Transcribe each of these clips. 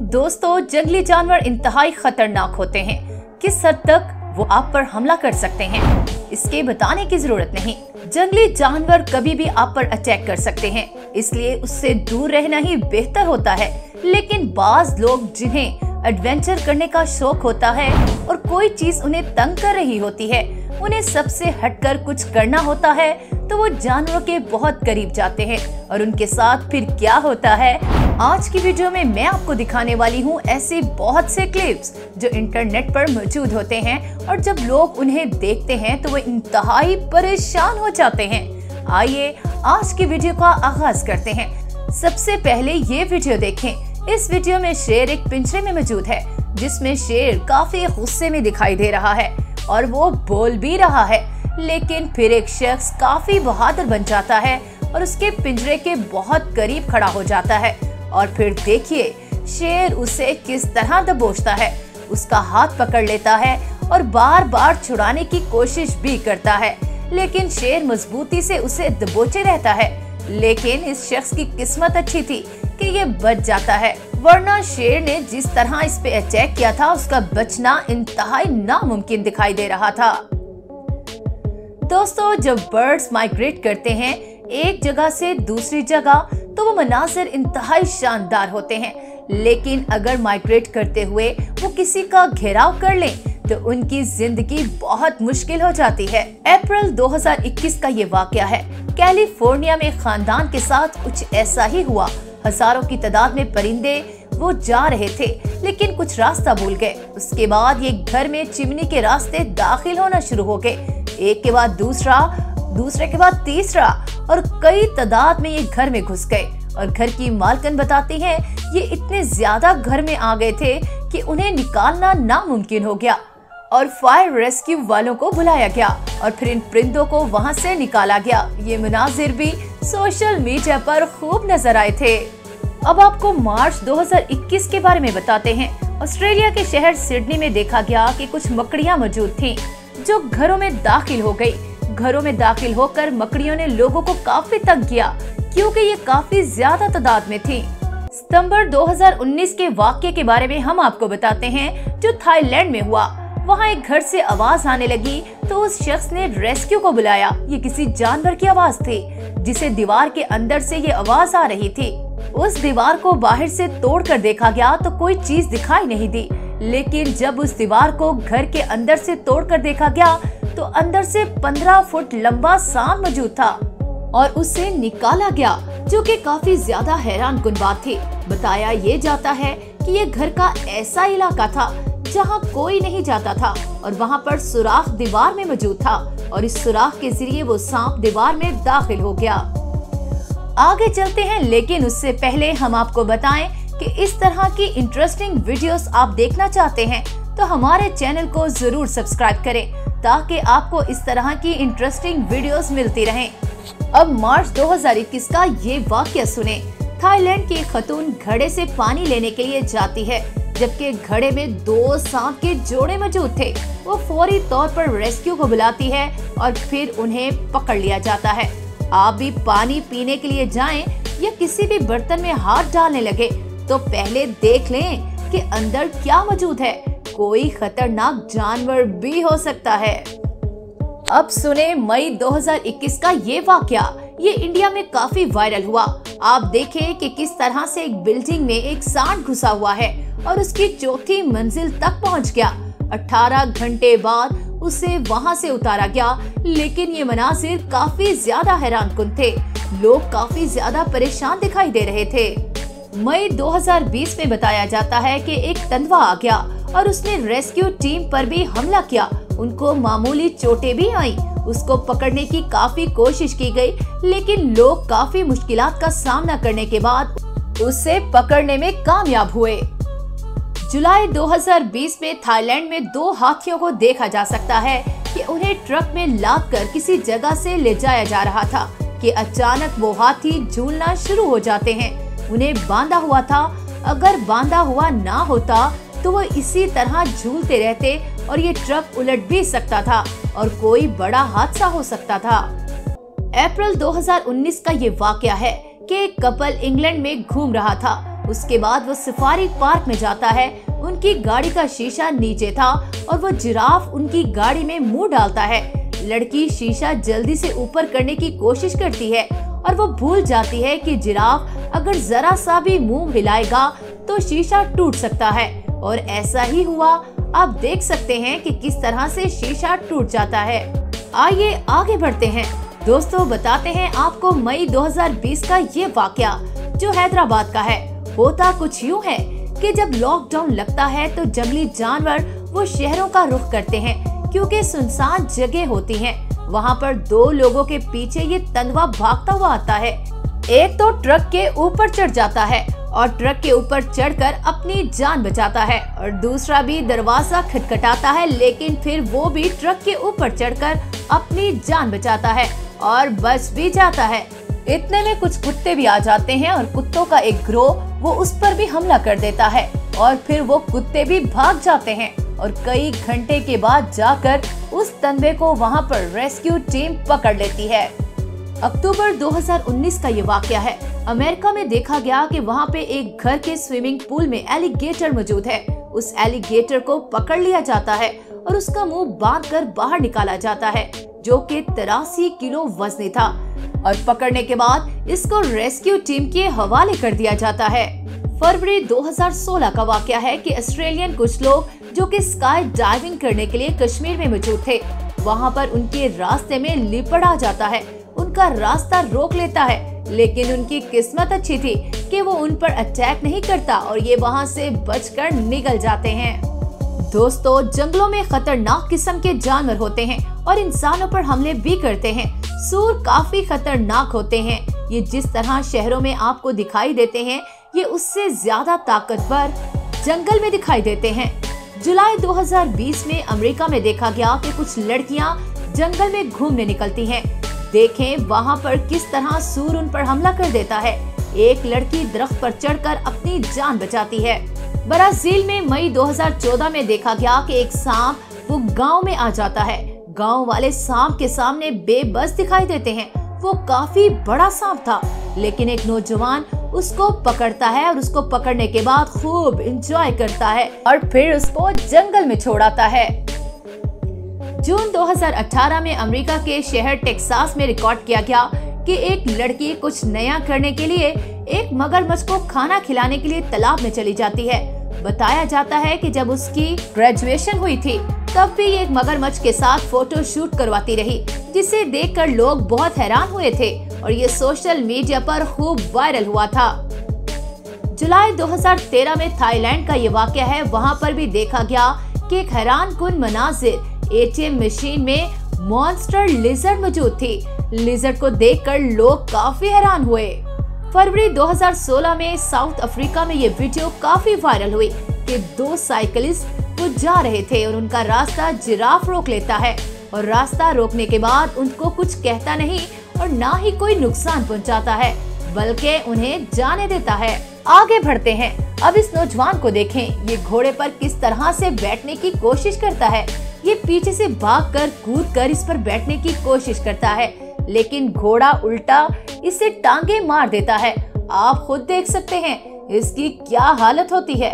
दोस्तों, जंगली जानवर इंतहाई खतरनाक होते हैं। किस हद तक वो आप पर हमला कर सकते हैं, इसके बताने की जरूरत नहीं। जंगली जानवर कभी भी आप पर अटैक कर सकते हैं, इसलिए उससे दूर रहना ही बेहतर होता है। लेकिन बाज लोग जिन्हें एडवेंचर करने का शौक होता है और कोई चीज उन्हें तंग कर रही होती है, उन्हें सबसे हटकर कुछ करना होता है तो वो जानवरों के बहुत करीब जाते हैं। और उनके साथ फिर क्या होता है, आज की वीडियो में मैं आपको दिखाने वाली हूँ ऐसे बहुत से क्लिप्स जो इंटरनेट पर मौजूद होते हैं और जब लोग उन्हें देखते हैं तो वो इंतहाई परेशान हो जाते हैं। आइए आज की वीडियो का आगाज करते हैं। सबसे पहले ये वीडियो देखें। इस वीडियो में शेर एक पिंजरे में मौजूद है, जिसमें शेर काफी गुस्से में दिखाई दे रहा है और वो बोल भी रहा है। लेकिन फिर एक शख्स काफी बहादुर बन जाता है और उसके पिंजरे के बहुत करीब खड़ा हो जाता है। और फिर देखिए शेर उसे किस तरह दबोचता है, उसका हाथ पकड़ लेता है और बार बार छुड़ाने की कोशिश भी करता है, लेकिन शेर मजबूती से उसे दबोचे रहता है। लेकिन इस शख्स की किस्मत अच्छी थी कि ये बच जाता है, वरना शेर ने जिस तरह इस पे अटैक किया था उसका बचना इंतहाई नामुमकिन दिखाई दे रहा था। दोस्तों, जब बर्ड्स माइग्रेट करते हैं एक जगह से दूसरी जगह तो वो मनाज़िर इंतहाई शानदार होते हैं, लेकिन अगर माइग्रेट करते हुए वो किसी का घेराव कर लें तो उनकी जिंदगी बहुत मुश्किल हो जाती है। अप्रैल 2021 का ये वाकया है। कैलिफोर्निया में खानदान के साथ कुछ ऐसा ही हुआ। हजारों की तादाद में परिंदे वो जा रहे थे, लेकिन कुछ रास्ता भूल गए। उसके बाद ये घर में चिमनी के रास्ते दाखिल होना शुरू हो गए। एक के बाद दूसरा, दूसरे के बाद तीसरा और कई तादाद में ये घर में घुस गए। और घर की मालकिन बताती हैं ये इतने ज्यादा घर में आ गए थे कि उन्हें निकालना नामुमकिन हो गया और फायर रेस्क्यू वालों को बुलाया गया और फिर इन परिंदों को वहां से निकाला गया। ये मनाजिर भी सोशल मीडिया पर खूब नजर आए थे। अब आपको मार्च 2021 के बारे में बताते हैं। ऑस्ट्रेलिया के शहर सिडनी में देखा गया कि कुछ मकड़ियां मौजूद थीं जो घरों में दाखिल हो गई। घरों में दाखिल होकर मकड़ियों ने लोगों को काफी तंग किया क्योंकि ये काफी ज्यादा तादाद में थी। सितंबर 2019 के वाकये के बारे में हम आपको बताते हैं जो थाईलैंड में हुआ। वहाँ एक घर से आवाज आने लगी तो उस शख्स ने रेस्क्यू को बुलाया। ये किसी जानवर की आवाज थी जिसे दीवार के अंदर से ये आवाज आ रही थी। उस दीवार को बाहर से तोड़कर देखा गया तो कोई चीज दिखाई नहीं दी, लेकिन जब उस दीवार को घर के अंदर से तोड़कर देखा गया तो अंदर से 15 फुट लंबा सांप मौजूद था और उसे निकाला गया, जो कि काफी ज्यादा हैरानकुन बात थी। बताया ये जाता है कि ये घर का ऐसा इलाका था जहां कोई नहीं जाता था और वहां पर सुराख दीवार में मौजूद था और इस सुराख के जरिए वो सांप दीवार में दाखिल हो गया। आगे चलते हैं, लेकिन उससे पहले हम आपको बताएं कि इस तरह की इंटरेस्टिंग वीडियोस आप देखना चाहते हैं तो हमारे चैनल को जरूर सब्सक्राइब करें ताकि आपको इस तरह की इंटरेस्टिंग वीडियोस मिलती रहें। अब मार्च 2021 का ये वाकया सुने। थाईलैंड की खतून घड़े से पानी लेने के लिए जाती है, जबकि घड़े में 2 सांप के जोड़े मौजूद थे। वो फौरी तौर पर रेस्क्यू को बुलाती है और फिर उन्हें पकड़ लिया जाता है। आप भी पानी पीने के लिए जाएं या किसी भी बर्तन में हाथ डालने लगे तो पहले देख लें कि अंदर क्या मौजूद है। कोई खतरनाक जानवर भी हो सकता है। अब सुने मई 2021 का ये वाकया। ये इंडिया में काफी वायरल हुआ। आप देखें कि किस तरह से एक बिल्डिंग में एक सांड घुसा हुआ है और उसकी 4थी मंजिल तक पहुंच गया। 18 घंटे बाद उसे वहां से उतारा गया, लेकिन ये मनाजिर काफी ज्यादा हैरानकुन थे। लोग काफी ज्यादा परेशान दिखाई दे रहे थे। मई 2020 में बताया जाता है कि एक तेंदुआ आ गया और उसने रेस्क्यू टीम पर भी हमला किया। उनको मामूली चोटें भी आईं। उसको पकड़ने की काफी कोशिश की गई, लेकिन लोग काफी मुश्किलात का सामना करने के बाद उसे पकड़ने में कामयाब हुए। जुलाई 2020 में थाईलैंड में 2 हाथियों को देखा जा सकता है कि उन्हें ट्रक में लादकर किसी जगह से ले जाया जा रहा था कि अचानक वो हाथी झूलना शुरू हो जाते हैं। उन्हें बांधा हुआ था। अगर बांधा हुआ ना होता तो वो इसी तरह झूलते रहते और ये ट्रक उलट भी सकता था और कोई बड़ा हादसा हो सकता था। अप्रैल 2019 का ये वाकया है कि एक कपल इंग्लैंड में घूम रहा था। उसके बाद वो सफारी पार्क में जाता है। उनकी गाड़ी का शीशा नीचे था और वो जिराफ उनकी गाड़ी में मुंह डालता है। लड़की शीशा जल्दी से ऊपर करने की कोशिश करती है और वो भूल जाती है कि जिराफ अगर जरा सा भी मुंह हिलाएगा तो शीशा टूट सकता है, और ऐसा ही हुआ। आप देख सकते हैं कि किस तरह से शीशा टूट जाता है। आइए आगे बढ़ते हैं। दोस्तों, बताते हैं आपको मई 2020 का ये वाकया जो हैदराबाद का है। होता कुछ यूँ है कि जब लॉकडाउन लगता है तो जंगली जानवर वो शहरों का रुख करते हैं, क्योंकि सुनसान जगह होती हैं। वहाँ पर दो लोगों के पीछे ये तनवा भागता हुआ आता है। एक तो ट्रक के ऊपर चढ़ जाता है और ट्रक के ऊपर चढ़कर अपनी जान बचाता है, और दूसरा भी दरवाजा खटखटाता है, लेकिन फिर वो भी ट्रक के ऊपर चढ़कर अपनी जान बचाता है और बच भी जाता है। इतने में कुछ कुत्ते भी आ जाते हैं और कुत्तों का एक गिरोह वो उस पर भी हमला कर देता है, और फिर वो कुत्ते भी भाग जाते हैं और कई घंटे के बाद जाकर उस तनवे को वहाँ पर रेस्क्यू टीम पकड़ लेती है। अक्टूबर 2019 का ये वाकया है। अमेरिका में देखा गया कि वहाँ पे एक घर के स्विमिंग पूल में एलिगेटर मौजूद है। उस एलिगेटर को पकड़ लिया जाता है और उसका मुंह बांधकर बाहर निकाला जाता है, जो कि 83 किलो वजनी था, और पकड़ने के बाद इसको रेस्क्यू टीम के हवाले कर दिया जाता है। फरवरी 2016 का वाकया है कि ऑस्ट्रेलियन कुछ लोग जो कि स्काई डाइविंग करने के लिए कश्मीर में मौजूद थे, वहाँ पर उनके रास्ते में लिपड़ आ जाता है। उनका रास्ता रोक लेता है, लेकिन उनकी किस्मत अच्छी थी कि वो उन पर अटैक नहीं करता और ये वहाँ से बचकर निकल जाते हैं। दोस्तों, जंगलों में खतरनाक किस्म के जानवर होते हैं और इंसानों पर हमले भी करते हैं। सूर काफी खतरनाक होते हैं। ये जिस तरह शहरों में आपको दिखाई देते हैं, ये उससे ज्यादा ताकतवर जंगल में दिखाई देते हैं। जुलाई 2020 में अमेरिका में देखा गया कि कुछ लड़कियां जंगल में घूमने निकलती हैं। देखें वहाँ पर किस तरह सूर उन पर हमला कर देता है। एक लड़की दरख्त पर चढ़कर अपनी जान बचाती है। ब्राजील में मई 2014 में देखा गया कि एक सांप वो गांव में आ जाता है। गांव वाले सांप के सामने बेबस दिखाई देते हैं। वो काफी बड़ा सांप था, लेकिन एक नौजवान उसको पकड़ता है और उसको पकड़ने के बाद खूब एंजॉय करता है और फिर उसको जंगल में छोड़ आता है। जून 2018 में अमेरिका के शहर टेक्सास में रिकॉर्ड किया गया कि एक लड़की कुछ नया करने के लिए एक मगरमच्छ को खाना खिलाने के लिए तालाब में चली जाती है। बताया जाता है कि जब उसकी ग्रेजुएशन हुई थी तब भी एक मगरमच्छ के साथ फोटो शूट करवाती रही, जिसे देखकर लोग बहुत हैरान हुए थे और ये सोशल मीडिया पर खूब वायरल हुआ था। जुलाई 2013 में थाईलैंड का ये वाकया है। वहाँ पर भी देखा गया कि एक हैरानकुन मनाजिर, एटीएम मशीन में मॉन्स्टर लिजर्ड मौजूद थी। लिजर्ड को देखकर लोग काफी हैरान हुए। फरवरी 2016 में साउथ अफ्रीका में ये वीडियो काफी वायरल हुई कि दो साइकिलिस्ट वो जा रहे थे और उनका रास्ता जिराफ रोक लेता है, और रास्ता रोकने के बाद उनको कुछ कहता नहीं और ना ही कोई नुकसान पहुंचाता है, बल्कि उन्हें जाने देता है। आगे बढ़ते हैं। अब इस नौजवान को देखें। ये घोड़े पर किस तरह से बैठने की कोशिश करता है। ये पीछे से भागकर कूदकर इस पर बैठने की कोशिश करता है, लेकिन घोड़ा उल्टा इसे टांगे मार देता है। आप खुद देख सकते हैं इसकी क्या हालत होती है।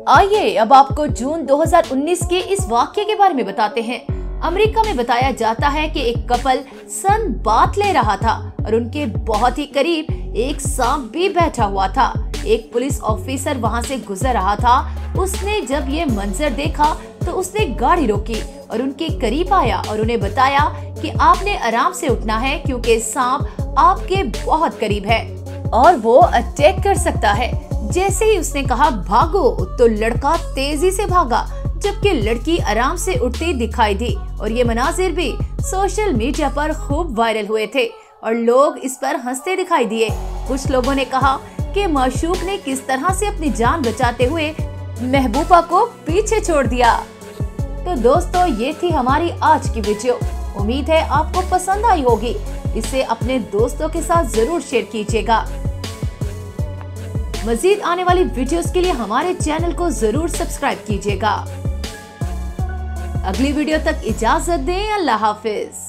आइए अब आपको जून 2019 के इस वाक्य के बारे में बताते हैं। अमेरिका में बताया जाता है कि एक कपल सन बात ले रहा था और उनके बहुत ही करीब एक सांप भी बैठा हुआ था। एक पुलिस ऑफिसर वहां से गुजर रहा था। उसने जब ये मंजर देखा तो उसने गाड़ी रोकी और उनके करीब आया और उन्हें बताया कि आपने आराम से उठना है, क्योंकि सांप आपके बहुत करीब है और वो अटैक कर सकता है। जैसे ही उसने कहा भागो, तो लड़का तेजी से भागा, जबकि लड़की आराम से उठती दिखाई दी। और ये मनाजिर भी सोशल मीडिया पर खूब वायरल हुए थे और लोग इस पर हंसते दिखाई दिए। कुछ लोगों ने कहा कि माशूक ने किस तरह से अपनी जान बचाते हुए महबूबा को पीछे छोड़ दिया। तो दोस्तों, ये थी हमारी आज की वीडियो। उम्मीद है आपको पसंद आई होगी। इसे अपने दोस्तों के साथ जरूर शेयर कीजिएगा। मजीद आने वाली वीडियोस के लिए हमारे चैनल को जरूर सब्सक्राइब कीजिएगा। अगली वीडियो तक इजाजत दें। अल्लाह हाफिज।